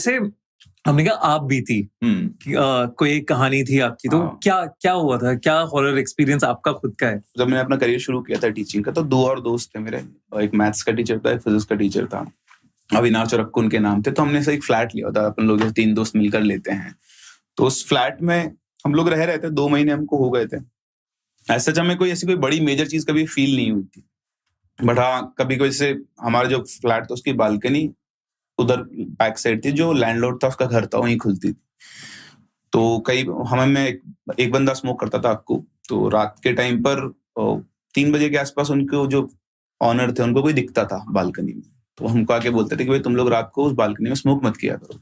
जैसे हमने कहा आप भी थी कोई एक कहानी थी आपकी, तो क्या क्या हुआ था, क्या हॉरर एक्सपीरियंस आपका खुद का है? जब मैंने अपना करियर शुरू किया था टीचिंग का, तो 2 और दोस्त थे मेरे, एक मैथ्स का टीचर था, एक फिजिक्स का टीचर था, अविनाश और अक्कू उनके नाम थे। तो हमने से एक फ्लैट लिया था, अपन लोग 3 दोस्त मिलकर लेते हैं। तो उस फ्लैट में हम लोग रह रहे थे, 2 महीने हमको हो गए थे। ऐसा जब हमें कोई बड़ी मेजर चीज कभी फील नहीं हुई थी, बट हाँ कभी कोई से हमारा जो फ्लैट था उसकी बालकनी उधर बैक साइड थी, जो लैंडलॉर्ड था उसका घर था, वहीं खुलती थी। तो कई हमें एक बंदा स्मोक करता था अक्कू, तो रात के टाइम पर 3 बजे के आसपास उनको जो ऑनर थे उनको कोई दिखता था बालकनी में, तो हमको आके बोलते थे कि भाई तुम लोग रात को उस बालकनी में स्मोक मत किया करो।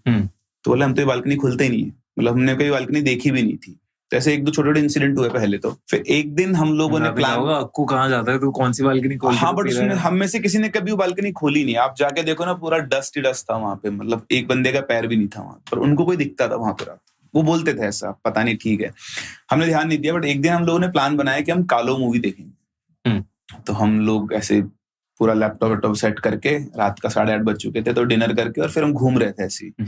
तो बोले हम तो ये बालकनी खुलते ही नहीं है, मतलब हमने कोई बालकनी देखी भी नहीं थी। तो ऐसे 1-2 छोटे-छोटे इंसिडेंट हुए पहले। तो फिर एक दिन हम लोगों ने प्लान होगा अक्कू कहाँ जाता है, तो कौन सी बालकनी खोल के? हाँ, बट उसमें हम में से किसी ने कभी वो बालकनी खोली नहीं। आप जाके देखो ना, पूरा डस्ट ही डस्ट था वहां पे, मतलब एक बंदे का पैर भी नहीं था वहां पर। उनको कोई दिखता था वहां पर, वो बोलते थे ऐसा, पता नहीं, ठीक है, हमने ध्यान नहीं दिया। बट एक दिन हम लोगों ने प्लान बनाया कि हम कालो मूवी देखेंगे। तो हम लोग ऐसे पूरा लैपटॉप सेट करके, रात का 8:30 बज चुके थे, तो डिनर करके और फिर हम घूम रहे थे ऐसे ही।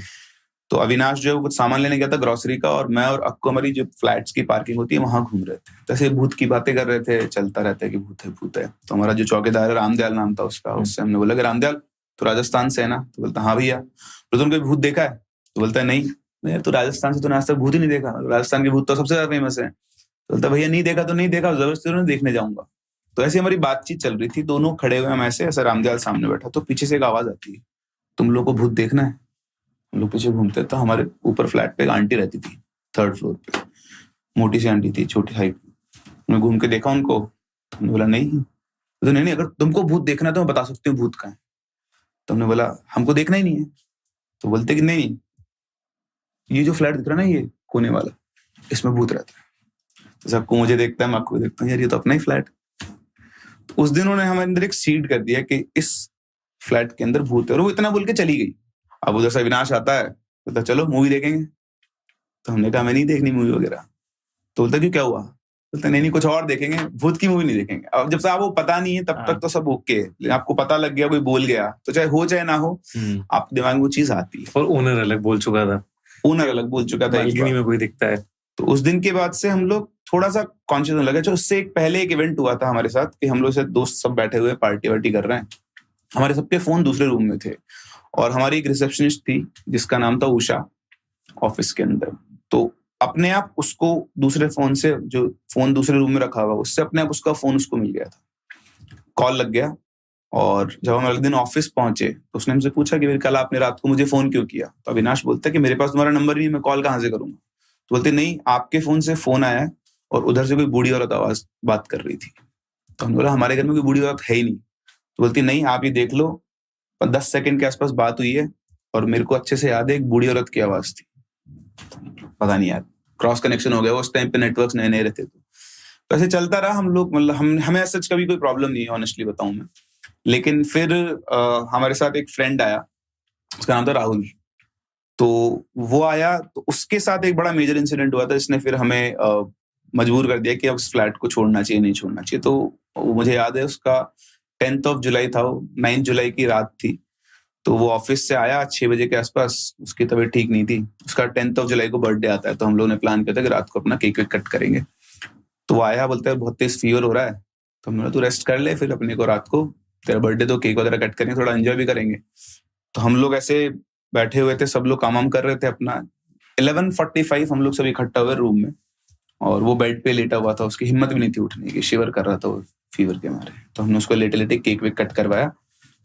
तो अविनाश जो है वो कुछ सामान लेने गया था ग्रोसरी का, और मैं और अक्कू हमारी जो फ्लैट्स की पार्किंग होती है वहां घूम रहे थे। तो ऐसे भूत की बातें कर रहे थे, चलता रहता है कि भूत है भूत है। तो हमारा जो चौकीदार है, रामदयाल नाम था उसका, उससे हमने बोला कि रामदयाल तो राजस्थान से है ना? तो बोलता हाँ भैया। तो तुमने कोई भूत देखा है? तो बोलता है नहीं। तो राजस्थान से तूने आज तक भूत ही नहीं देखा? राजस्थान के भूत तो सबसे ज्यादा फेमस है। तो बोलता भैया नहीं देखा तो नहीं देखा, जबरदस्ती देखने जाऊंगा। तो ऐसे हमारी बातचीत चल रही थी, दोनों खड़े हुए हम ऐसे रामदयाल सामने बैठा, तो पीछे से एक आवाज आती है, तुम लोग को भूत देखना है? हम लोग पीछे घूमते, तो हमारे ऊपर फ्लैट पे एक आंटी रहती थी, 3rd फ्लोर पे, मोटी सी आंटी थी, छोटी हाइट। मैं घूम के देखा उनको, हमने बोला नहीं। तो नहीं, अगर तुमको भूत देखना है तो मैं बता सकती हूँ भूत कहाँ है। तो हमने बोला हमको देखना ही नहीं है। तो बोलते कि नहीं, ये जो फ्लैट दिख रहा है ना, ये कोने वाला, इसमें भूत रहता है। तो सबको मुझे देखता है, मैं आपको देखता हूँ, यार ये तो अपना ही फ्लैट। तो उस दिन उन्होंने हमारे अंदर एक सीड कर दिया कि इस फ्लैट के अंदर भूत है, और वो इतना बोल के चली गई। अब उधर से अविनाश आता है, बोलता चलो मूवी देखेंगे। तो हमने कहा मैं नहीं देखनी मूवी वगैरह। तो बोलता क्यों, क्या हुआ? बोलता नहीं कुछ और देखेंगे, भूत की मूवी नहीं देखेंगे। अब जब से आपको पता नहीं है तब तक तो सब ओके है, आपको पता लग गया, कोई बोल गया, तो चाहे हो चाहे ना हो, आपके दिमाग में वो चीज आती है। और ओनर अलग बोल चुका था, बालकनी में कोई दिखता है। तो उस दिन के बाद से हम लोग थोड़ा सा कॉन्शियस होने लगे। उससे एक पहले एक इवेंट हुआ था हमारे साथ कि हम लोग से दोस्त सब बैठे हुए पार्टी वार्टी कर रहे हैं, हमारे सबके फोन दूसरे रूम में थे, और हमारी एक रिसेप्शनिस्ट थी जिसका नाम था उषा, ऑफिस के अंदर। तो अपने आप उसको दूसरे फोन से, जो फोन दूसरे रूम में रखा हुआ, उससे अपने आप उसका फोन उसको मिल गया था, कॉल लग गया। और जब हम अगले दिन ऑफिस पहुंचे तो उसने हमसे पूछा कि कल आपने रात को मुझे फोन क्यों किया? तो अविनाश बोलता है कि मेरे पास तुम्हारा नंबर नहीं है, मैं कॉल कहाँ से करूंगा? तो बोलते नहीं, आपके फोन से फोन आया है और उधर से कोई बूढ़ी औरत आवाज बात कर रही थी। तो हमने बोला हमारे घर में कोई बूढ़ी औरत है ही नहीं। तो बोलती नहीं, आप ये देख लो, 10 सेकंड के आसपास बात हुई है और मेरे को अच्छे से याद है एक बूढ़ी औरत की आवाज थी। पता नहीं यार, क्रॉस कनेक्शन हो गया, उस टाइम पे नेटवर्क्स नए नए रहते तो ऐसे चलता रहा। हम लोग मतलब हमें सच कभी कोई प्रॉब्लम नहीं है, ऑनेस्टली बताऊं मैं। लेकिन फिर हमारे साथ एक फ्रेंड आया, उसका नाम था राहुल। तो वो आया, तो उसके साथ एक बड़ा मेजर इंसिडेंट हुआ था, इसने फिर हमें मजबूर कर दिया कि अब इस फ्लैट को छोड़ना चाहिए, नहीं छोड़ना चाहिए। तो मुझे याद है उसका 10th जुलाई था, वो 9 जुलाई की रात थी। तो वो ऑफिस से आया 6 बजे के आसपास, उसकी तबीयत ठीक नहीं थी। उसका 10th जुलाई को बर्थडे आता है, तो हम लोगों ने प्लान किया था कि रात को अपना केक वेक कट करेंगे। तो वो आया, बोलता है बहुत तेज फीवर हो रहा है। तो हमने तू रेस्ट कर ले, फिर अपने को रात को तेरा बर्थडे तो केक वगैरह कट करेंगे, थोड़ा एंजॉय भी करेंगे। तो हम लोग ऐसे बैठे हुए थे, सब लोग काम कर रहे थे अपना। 11:45 हम लोग सब इकट्ठा हुए रूम में, और वो बेड पे लेटा हुआ था, उसकी हिम्मत भी नहीं थी उठने की, शिवर कर रहा था वो फीवर के मारे। तो हमने उसको लेटे लेटे केक वेक कट करवाया।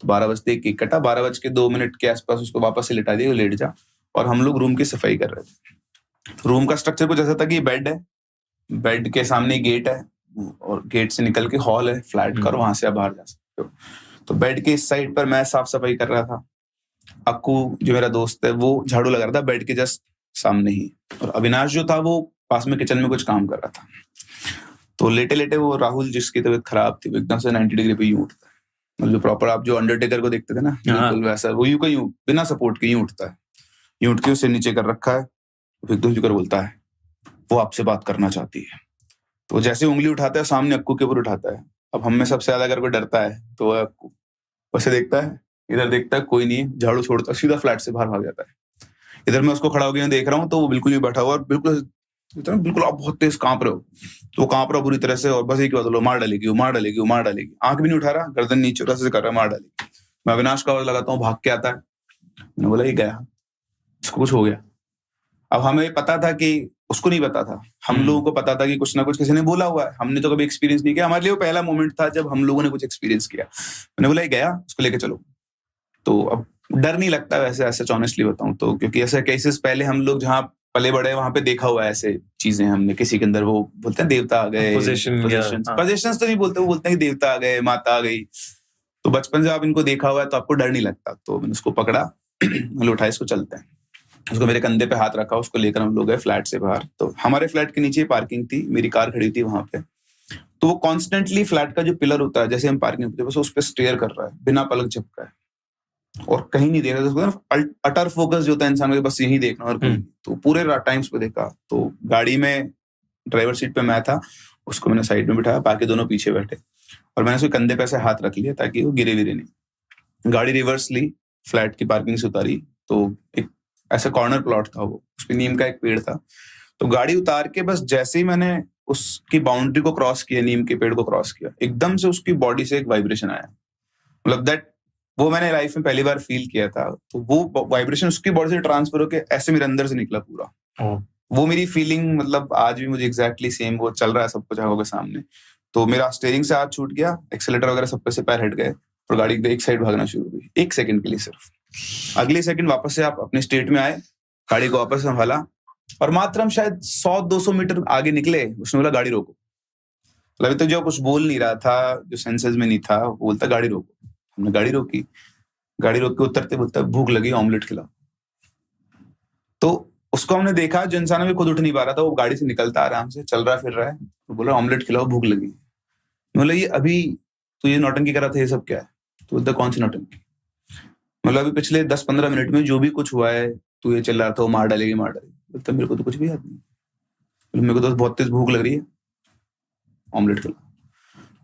तो 12 बजते केक कटा, 12:02 के आसपास उसको वापस से लिटा दिया, लेट जा। और हम लोग रूम की सफाई कर रहे थे। तो रूम का स्ट्रक्चर कुछ ऐसा था कि बेड है, बेड के सामने गेट है, और गेट से निकल के हॉल है फ्लैट का, और वहां से आप बाहर जा सकते हो। तो बेड के इस साइड पर मैं साफ सफाई कर रहा था, अक्कू जो मेरा दोस्त है वो झाड़ू लगा रहा था बेड के जस्ट सामने ही, और अविनाश जो था वो पास में किचन में कुछ काम कर रहा था। तो लेटे लेटे वो राहुल, जिसकी तबीयत खराब थी, एकदम से 90 डिग्री पे यूं उठता है, मतलब जो प्रॉपर आप जो अंडरटेकर को देखते थे ना, बिल्कुल वैसा वो यूं का यूं बिना सपोर्ट के यूं उठता है, यूं उठ के उसे नीचे कर रखा है, एकदम झुकर बोलता है वो आपसे बात करना चाहती है। तो जैसे उंगली उठाता है सामने अक्कू के ऊपर उठाता है। अब हम में सबसे ज्यादा अगर कोई डरता है तो अक्कू वैसे देखता है, इधर देखता है कोई नहीं, झाड़ू छोड़ता, सीधा फ्लैट से बाहर भाग जाता है। इधर मैं उसको खड़ा हो गया देख रहा हूँ, तो वो बिल्कुल ही बैठा हुआ और बिल्कुल आप बहुत तेज कांप रहे हो, तो वो कांप रहा बुरी तरह से, और बस एक बात, लो मार डालेगी, वो मार डालेगी, वो मार डालेगी। आंख भी नहीं उठा रहा, गर्दन नीचे रस से कर रहा, मार डालेगी। मैं अविनाश का आवाज लगाता हूँ, भाग के आता है। मैंने बोला ये गया, इसको कुछ हो गया। अब हमें पता था कि उसको नहीं पता था, हम लोगों को पता था कि कुछ ना कुछ किसी ने बोला हुआ है, हमने तो कभी एक्सपीरियंस नहीं किया। हमारे लिए वो पहला मोमेंट था जब हम लोगों ने कुछ एक्सपीरियंस किया। मैंने बोला ये गया, उसको लेके चलो। तो अब डर नहीं लगता वैसे, ऐसे ऑनेस्टली बताऊं तो, क्योंकि ऐसे केसेस पहले हम लोग जहाँ पले बड़े वहां पे देखा हुआ है ऐसे चीजें। हमने किसी के अंदर वो बोलते हैं देवता आ गए, पोजीशंस तो नहीं बोलते, वो बोलते हैं कि देवता आ गए, माता आ गई। तो बचपन से आप इनको देखा हुआ है तो आपको डर नहीं लगता। तो मैंने उसको पकड़ा, मैंने उठाया, इसको चलते हैं। उसको मेरे कंधे पे हाथ रखा, उसको लेकर हम लोग गए फ्लैट से बाहर। तो हमारे फ्लैट के नीचे पार्किंग थी, मेरी कार खड़ी थी वहां पे। तो वो कॉन्स्टेंटली फ्लैट का जो पिलर होता है, जैसे हम पार्किंग पे बस उस पर स्टेयर कर रहा है, बिना पलक झपका है, और कहीं नहीं देख रहा। अटर फोकस जो होता है इंसान को, बस यही देखना और तो पूरे टाइम्स पे देखा। तो गाड़ी में ड्राइवर सीट पे मैं था, उसको मैंने साइड में बिठाया, बाकी दोनों पीछे बैठे, और मैंने उसके कंधे पे ऐसे हाथ रख लिया ताकि वो गिरे विरे नहीं। गाड़ी रिवर्स ली, फ्लैट की पार्किंग से उतारी, तो एक ऐसा कॉर्नर प्लॉट था, वो उस पे नीम का एक पेड़ था। तो गाड़ी उतार के बस जैसे ही मैंने उसकी बाउंड्री को क्रॉस किया, नीम के पेड़ को क्रॉस किया, एकदम से उसकी बॉडी से एक वाइब्रेशन आया। मतलब दैट, वो मैंने लाइफ में पहली बार फील किया था। तो वो वाइब्रेशन उसकी बॉडी से ट्रांसफर होके ऐसे मेरे अंदर से निकला पूरा। वो मेरी फीलिंग, मतलब आज भी मुझे एग्जैक्टली सेम वो चल रहा है, सब कुछ आंखों के सामने। तो मेरा स्टीयरिंग से हाथ छूट गया, एक्सेलेटर वगैरह सब पे से पैर हट गए, और गाड़ी एक साइड भागना शुरू हुई, 1 सेकंड के लिए सिर्फ। अगले सेकंड वापस से आप अपने स्टेट में आए, गाड़ी को वापस संभाला, और मात्र हम शायद 100-200 मीटर आगे निकले, उसने बोला गाड़ी रोको। मतलब अभी तो जो कुछ बोल नहीं रहा था, जो सेंसेस में नहीं था, वो बोलता गाड़ी रोको। हमने गाड़ी रोकी, गाड़ी रोक के उतरते बोलता भूख लगी, ऑमलेट खिलाओ। तो उसको हमने देखा, जो इंसान अभी खुद उठ नहीं पा रहा था, वो गाड़ी से निकलता आराम से, चल रहा फिर रहा है, तो बोला ऑमलेट खिलाओ, भूख लगी। बोला ये अभी तो ये नौटंकी कर रहा था, ये सब क्या है? तो बोलता कौन सी नौटंकी? मतलब अभी पिछले 10-15 मिनट में जो भी कुछ हुआ है, तू ये चल रहा था वो मार डालेगी, मार डालेगी। बोलता मेरे को तो कुछ भी याद नहीं, मेरे को तो बहुत तेज भूख लग रही है, ऑमलेट खिलाओ।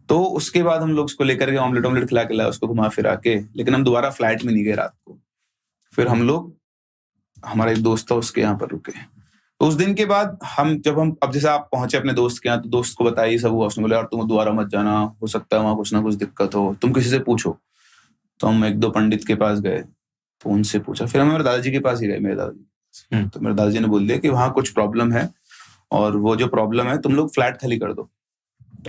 तो उसके बाद हम लोग उसको लेकर के ऑमलेट खिला के लाए, उसको घुमा फिरा के। लेकिन हम दोबारा फ्लैट में नहीं गए रात को। फिर हम लोग, हमारा एक दोस्त था, उसके यहाँ पर रुके। तो उस दिन के बाद अब जैसे आप पहुंचे अपने दोस्त के यहाँ, तो दोस्त को बताया सब हुआ। उसने बोला यार तुम दोबारा मत जाना, हो सकता है वहां कुछ ना कुछ दिक्कत हो, तुम किसी से पूछो। तो हम 1-2 पंडित के पास गए, तो उनसे पूछा। फिर हम मेरे दादाजी के पास ही गए, मेरे दादाजी। तो मेरे दादाजी ने बोल दिया कि वहां कुछ प्रॉब्लम है, और वो जो प्रॉब्लम है, तुम लोग फ्लैट खाली कर दो,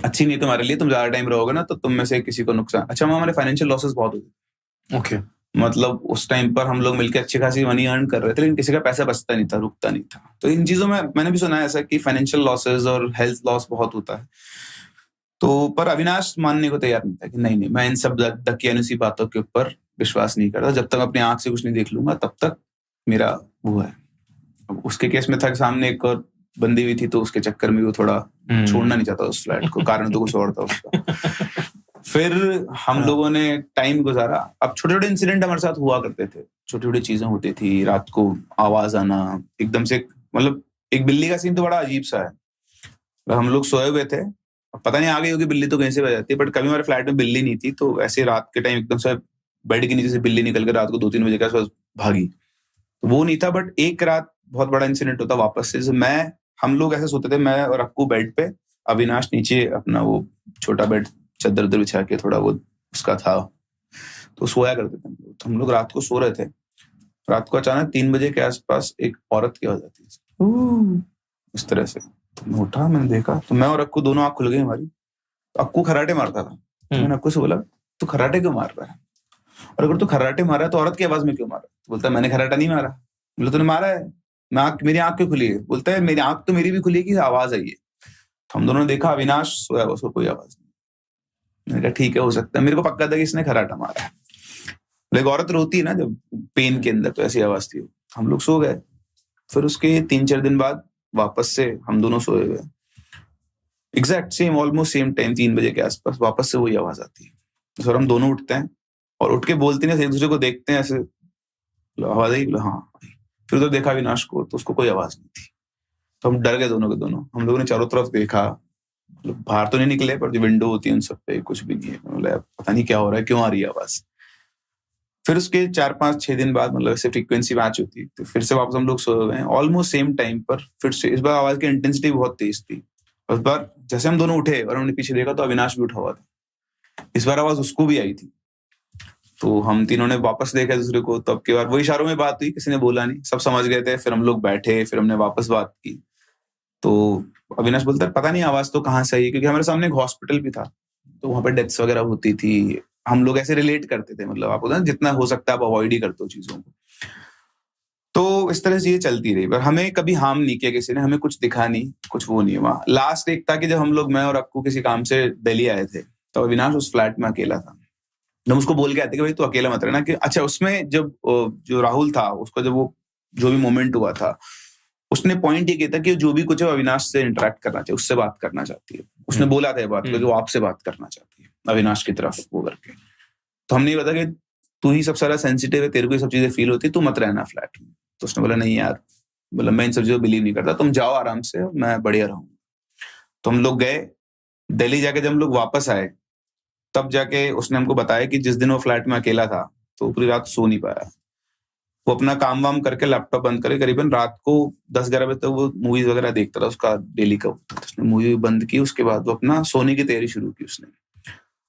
अच्छी नहीं तुम्हारे लिए, तुम ज्यादा टाइम रहोगे ना तो तुम में से किसी को नुकसान। अच्छा, हमारे फाइनेंशियल लॉसेस बहुत हुए। ओके। मतलब उस टाइम पर हम लोग मिलकर अच्छी खासी मनी अर्न कर रहे थे, लेकिन किसी का पैसा बचता नहीं था, रुकता नहीं था। तो इन चीजों में मैंने भी सुना है ऐसा कि फाइनेंशियल लॉसेस और हेल्थ लॉस बहुत होता है। तो पर अविनाश मानने को तैयार नहीं था कि नहीं, मैं इन सब दकियानुसी बातों के ऊपर विश्वास नहीं करता। जब तक अपनी आंख से कुछ नहीं देख लूंगा तब तक मेरा वो है। उसके केस में था कि सामने एक और बंदी हुई थी, तो उसके चक्कर में वो थोड़ा छोड़ना नहीं चाहता उस फ्लैट को, कारण तो कुछ और था उसका। फिर हम लोगों ने टाइम गुजारा। अब छोटे छोटे इंसिडेंट हमारे साथ हुआ करते थे, छोटी छोटी चीजें होती थी, रात को आवाज आना एकदम से। मतलब एक बिल्ली का सीन तो बड़ा अजीब सा है। हम लोग सोए हुए थे, पता नहीं आ गई होगी बिल्ली तो कहीं से बज जाती है, बट कभी हमारे फ्लैट में बिल्ली नहीं थी। तो ऐसे रात के टाइम एकदम से बेड के नीचे से बिल्ली निकल कर रात को 2-3 बजे के आसपास भागी, तो वो नहीं था। बट एक रात बहुत बड़ा इंसिडेंट होता वापस से। हम लोग ऐसे सोते थे, मैं और अक्कू बेड पे, अविनाश नीचे अपना वो छोटा बेड चादर बिछा के, थोड़ा वो उसका था, तो सोया करते थे। तो हम लोग रात को सो रहे थे, रात को अचानक 3 बजे के आसपास एक औरत की आवाज आती है इस तरह से। तो मैं उठा, मैंने देखा, तो मैं और अक्कू दोनों आंख खुल गई हमारी। तो अक्कू खराटे मारता था। मैंने अक्कू से बोला तू खराटे क्यों मार रहा है, और अगर तू खराटे मारा है तो औरत की आवाज में क्यों मारा? बोलता है मैंने खराटा नहीं मारा। बोला तूने मारा है, मेरी आंख क्यों खुली है? बोलता है मेरी आंख तो मेरी भी खुली है कि आवाज आई है। तो हम दोनों ने देखा, अविनाश सोया, उसको कोई आवाज नहीं। मैंने कहा ठीक है, हो सकता है, मेरे को पक्का था कि इसने खराटा मारा है। लेकिन औरत रोती है ना जब पेन के अंदर, तो ऐसी आवाज थी। हम लोग सो गए। फिर उसके 3-4 दिन बाद वापस से हम दोनों सोए हुए, exact same, almost same time, 3 बजे के आसपास वापस से वही आवाज आती है। फिर हम दोनों उठते हैं और उठ के बोलते हैं, एक दूसरे को देखते हैं, ऐसे आवाज आई? हाँ। फिर तो देखा अविनाश को, तो उसको कोई आवाज नहीं थी। तो हम डर गए दोनों के दोनों। हम लोगों ने चारों तरफ देखा, बाहर तो नहीं निकले, पर जो विंडो होती है उन सब पे कुछ भी नहीं है। पता नहीं क्या हो रहा है, क्यों आ रही है आवाज। फिर उसके 4-5-6 दिन बाद मतलब ऐसे फ्रीक्वेंसी मैच होती, तो फिर से वापस हम लोग सोए हुए हैं ऑलमोस्ट सेम टाइम पर। फिर से इस बार आवाज की इंटेंसिटी बहुत तेज थी। उस बार जैसे हम दोनों उठे और हमने पीछे देखा तो अविनाश भी उठा हुआ था। इस बार आवाज उसको भी आई थी। तो हम तीनों ने वापस देखा दूसरे को, तो अब की बार वही इशारों में बात हुई, किसी ने बोला नहीं, सब समझ गए थे। फिर हम लोग बैठे, फिर हमने वापस बात की। तो अविनाश बोलता है पता नहीं आवाज तो कहाँ से आई, क्योंकि हमारे सामने एक हॉस्पिटल भी था, तो वहां पर डेथ्स वगैरह होती थी। हम लोग ऐसे रिलेट करते थे, मतलब आप जितना हो सकता है आप अवॉइड ही करते हो चीजों को। तो इस तरह से ये चलती रही, पर हमें कभी हार्म नहीं किया किसी ने, हमें कुछ दिखा नहीं, कुछ वो नहीं हुआ। लास्ट एक था कि जब हम लोग, मैं और अक्कू किसी काम से दिल्ली आए थे, तो अविनाश उस फ्लैट में अकेला था। हम उसको बोल के आते कि भाई तू अकेला मत रहना। कि अच्छा, उसमें जब जो राहुल था उसको जब वो जो भी मोमेंट हुआ था, उसने पॉइंट ये किया था कि जो भी कुछ है अविनाश से इंटरेक्ट करना चाहिए, उससे बात करना चाहती है। उसने बोला था ये बात कि वो आपसे बात करना चाहती है, अविनाश की तरफ वो करके। तो हमने ये बता कि तू ही सबसे ज्यादा सेंसिटिव है, तेरे को ये सब चीजें फील होती है, तू मत रहना फ्लैट में। तो उसने बोला नहीं यार, मतलब मैं इन सब चीजों बिलीव नहीं करता, तुम जाओ आराम से, मैं बढ़िया रहूंगा। तो हम लोग गए दिल्ली। जाके जब हम लोग वापस आए तब जाके उसने हमको बताया कि जिस दिन वो फ्लैट में अकेला था तो पूरी रात सो नहीं पाया। वो अपना काम वाम करके लैपटॉप बंद करके करीबन रात को 10-11 बजे तक वो मूवीज वगैरह देखता था, उसका डेली का। उसने मूवी बंद की, उसके बाद वो अपना सोने की तैयारी शुरू की उसने।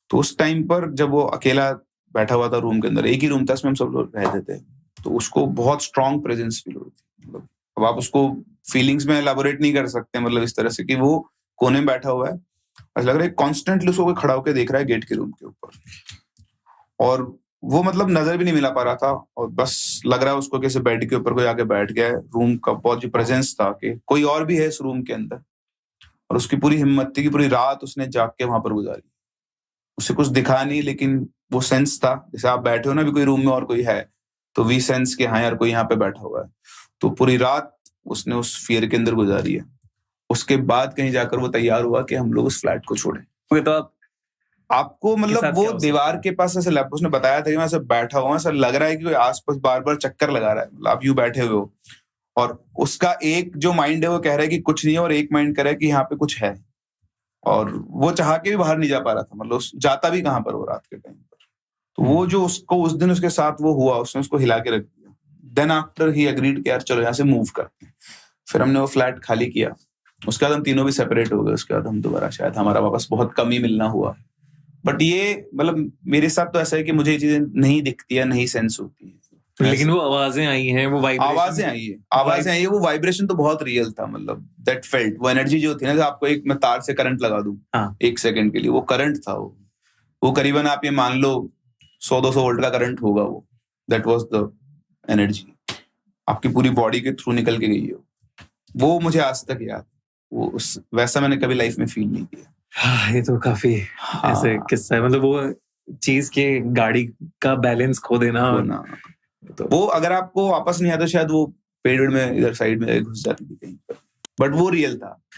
तो उस टाइम पर जब वो अकेला बैठा हुआ था रूम के अंदर, एक ही रूम था उसमें हम सब लोग रहते थे, तो उसको बहुत स्ट्रॉन्ग प्रेजेंस फील होती थी। मतलब अब आप उसको फीलिंग्स में एलाबोरेट नहीं कर सकते, मतलब इस तरह से कि वो कोने में बैठा हुआ है, ऐसा लग रहा है कॉन्स्टेंटली उसको कोई खड़ा होकर देख रहा है गेट के रूम के ऊपर, और वो मतलब नजर भी नहीं मिला पा रहा था, और बस लग रहा है उसको कि बेड के ऊपर कोई आके बैठ गया है। रूम का बहुत जो प्रेजेंस था कि कोई और भी है इस रूम के अंदर, और उसकी पूरी हिम्मत थी कि पूरी रात उसने जाग के वहां पर गुजारी। उसे कुछ दिखा नहीं, लेकिन वो सेंस था, जैसे आप बैठे हो ना भी कोई रूम में और कोई है, तो वी सेंस के हाँ यार कोई यहाँ पे बैठा हुआ है। तो पूरी रात उसने उस फियर के अंदर गुजारी है। उसके बाद कहीं जाकर वो तैयार हुआ कि हम लोग उस फ्लैट को छोड़े। तो आपको मतलब वो दीवार के पास ऐसे उसने बताया था कि मैं ऐसे बैठा हुआ, ऐसा लग रहा है कि कोई आसपास बार बार चक्कर लगा रहा है, मतलब आप यूं बैठे हुए हो, और उसका एक जो माइंड है वो कह रहा है कि कुछ नहीं है, और एक माइंड कह रहा है कि यहाँ पे कुछ है, और वो चाह के भी बाहर नहीं जा पा रहा था, मतलब जाता भी कहाँ पर वो रात के टाइम पर। तो वो जो उसको उस दिन उसके साथ वो हुआ, उसने उसको हिला के रख दिया। देन आफ्टर ही एग्रीड कि यार चलो यहाँ से मूव करते हैं। फिर हमने वो फ्लैट खाली किया। उसके बाद हम तीनों भी सेपरेट हो गए। उसके बाद हम दोबारा शायद हमारा वापस बहुत कम ही मिलना हुआ। बट ये मतलब मेरे साथ तो ऐसा है कि मुझे ये चीजें नहीं दिखती है, नहीं सेंस होती है। लेकिन वो आवाजें आई हैं, वो आवाजें आई है, वो वाइब्रेशन तो बहुत रियल था। मतलब दैट फेल्ट, वो एनर्जी जो थी ना, आपको एक मैं तार से करंट लगा दूं 1 सेकंड के लिए, वो करंट था। वो करीबन आप ये मान लो 100-200 वोल्ट का करंट होगा वो। दैट वाज द एनर्जी, आपकी पूरी बॉडी के थ्रू निकल के गई है। वो मुझे आज तक याद, वो वैसा मैंने कभी लाइफ में फील नहीं किया। ये तो काफी ऐसे किस्सा है, मतलब वो चीज के गाड़ी का बैलेंस खो देना। तो वो अगर आपको वापस नहीं आता, शायद वो पेड़ में इधर साइड में घुस जाती थी कहीं पर, बट वो रियल था।